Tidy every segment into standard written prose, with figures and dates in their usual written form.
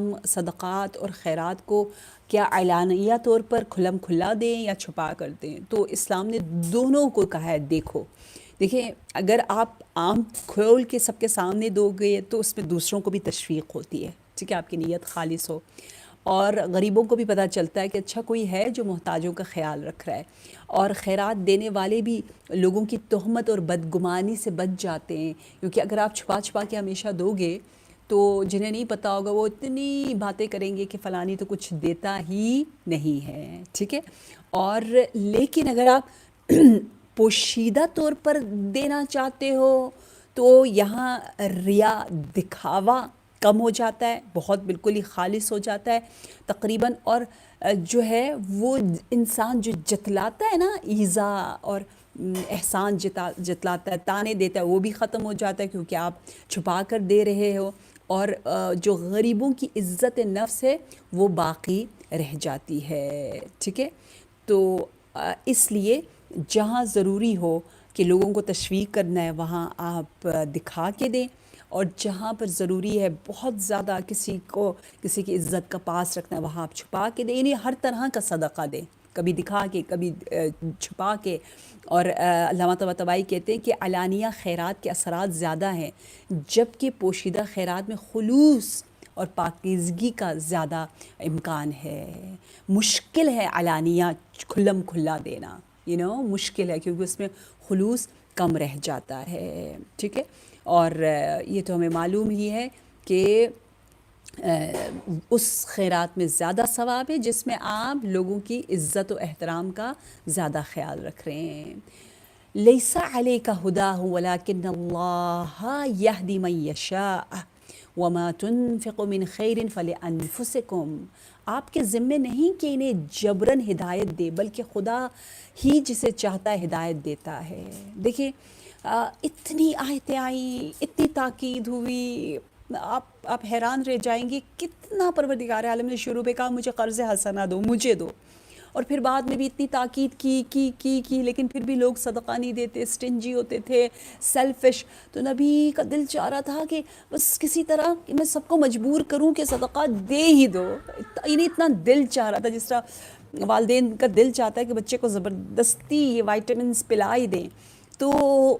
ہم صدقات اور خیرات کو کیا اعلانیہ طور پر کھلم کھلا دیں یا چھپا کر دیں؟ تو اسلام نے دونوں کو کہا ہے دیکھیں اگر آپ عام کھول کے سب کے سامنے دو گے تو اس میں دوسروں کو بھی تشویق ہوتی ہے، ٹھیک ہے، آپ کی نیت خالص ہو اور غریبوں کو بھی پتہ چلتا ہے کہ اچھا کوئی ہے جو محتاجوں کا خیال رکھ رہا ہے، اور خیرات دینے والے بھی لوگوں کی تہمت اور بدگمانی سے بچ جاتے ہیں، کیونکہ اگر آپ چھپا چھپا کے ہمیشہ دو گے تو جنہیں نہیں پتہ ہوگا وہ اتنی باتیں کریں گے کہ فلانی تو کچھ دیتا ہی نہیں ہے، ٹھیک ہے۔ اور لیکن اگر آپ پوشیدہ طور پر دینا چاہتے ہو تو یہاں ریا، دکھاوا کم ہو جاتا ہے، بہت بالکل ہی خالص ہو جاتا ہے تقریباً، اور جو ہے وہ انسان جو جتلاتا ہے نا ایذا اور احسان جتلاتا ہے، تانے دیتا ہے، وہ بھی ختم ہو جاتا ہے کیونکہ آپ چھپا کر دے رہے ہو، اور جو غریبوں کی عزت نفس ہے وہ باقی رہ جاتی ہے، ٹھیک ہے۔ تو اس لیے جہاں ضروری ہو کہ لوگوں کو تشویق کرنا ہے وہاں آپ دکھا کے دیں، اور جہاں پر ضروری ہے بہت زیادہ کسی کی عزت کا پاس رکھنا ہے وہاں آپ چھپا کے دیں، یعنی ہر طرح کا صدقہ دیں، کبھی دکھا کے، کبھی چھپا کے۔ اور علامہ طباطبائی کہتے ہیں کہ علانیہ خیرات کے اثرات زیادہ ہیں جبکہ پوشیدہ خیرات میں خلوص اور پاکیزگی کا زیادہ امکان ہے۔ مشکل ہے علانیہ کھلم کھلا دینا، مشکل ہے کیونکہ اس میں خلوص کم رہ جاتا ہے، ٹھیک ہے۔ اور یہ تو ہمیں معلوم ہی ہے کہ اس خیرات میں زیادہ ثواب ہے جس میں آپ لوگوں کی عزت و احترام کا زیادہ خیال رکھ رہے ہیں۔ لیس علیک ھداھم ولکن اللہ یہدی من یشاء وما تنفقوا من خیر فلانفسکم۔ آپ کے ذمے نہیں کہ انہیں جبراً ہدایت دے، بلکہ خدا ہی جسے چاہتا ہے ہدایت دیتا ہے۔ دیکھیں اتنی آیتیں آئیں، اتنی تاکید ہوئی، آپ حیران رہ جائیں گے کتنا پروردگار عالم نے شروع پہ کہا مجھے قرض حسنہ دو، مجھے دو، اور پھر بعد میں بھی اتنی تاکید کی لیکن پھر بھی لوگ صدقہ نہیں دیتے، سٹنجی ہوتے تھے، سیلفش۔ تو نبی کا دل چاہ رہا تھا کہ بس کسی طرح کہ میں سب کو مجبور کروں کہ صدقہ دے ہی دو، یعنی اتنا دل چاہ رہا تھا جس طرح والدین کا دل چاہتا ہے کہ بچے کو زبردستی یہ وائٹامنس پلا ہی دیں، تو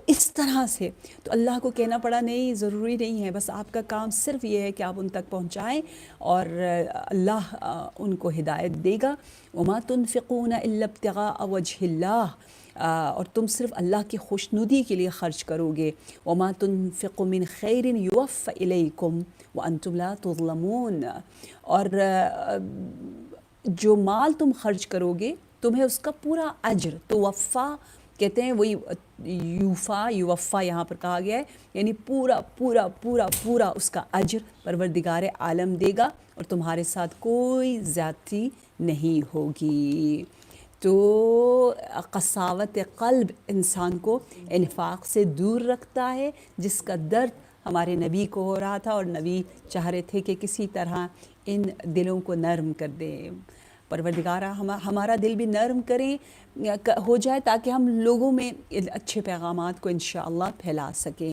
اس طرح سے تو اللہ کو کہنا پڑا نہیں، ضروری نہیں ہے، بس آپ کا کام صرف یہ ہے کہ آپ ان تک پہنچائیں اور اللہ ان کو ہدایت دے گا۔ وما تنفقون الا ابتغاء وجہ اللہ، اور تم صرف اللہ کی خوشنودی کے لیے خرچ کرو گے۔ وما تنفقوا من خیر یوفى الیکم وانتم لا تظلمون، اور جو مال تم خرچ کرو گے تمہیں اس کا پورا اجر، تو وفا کہتے ہیں وہی یوفا یہاں پر کہا گیا ہے، یعنی پورا پورا پورا پورا اس کا اجر پروردگار عالم دے گا اور تمہارے ساتھ کوئی زیادتی نہیں ہوگی۔ تو قساوت قلب انسان کو انفاق سے دور رکھتا ہے، جس کا درد ہمارے نبی کو ہو رہا تھا، اور نبی چاہ رہے تھے کہ کسی طرح ان دلوں کو نرم کر دیں۔ پروردگارہ ہمارا دل بھی نرم کریں ہو جائے تاکہ ہم لوگوں میں اچھے پیغامات کو انشاءاللہ پھیلا سکیں۔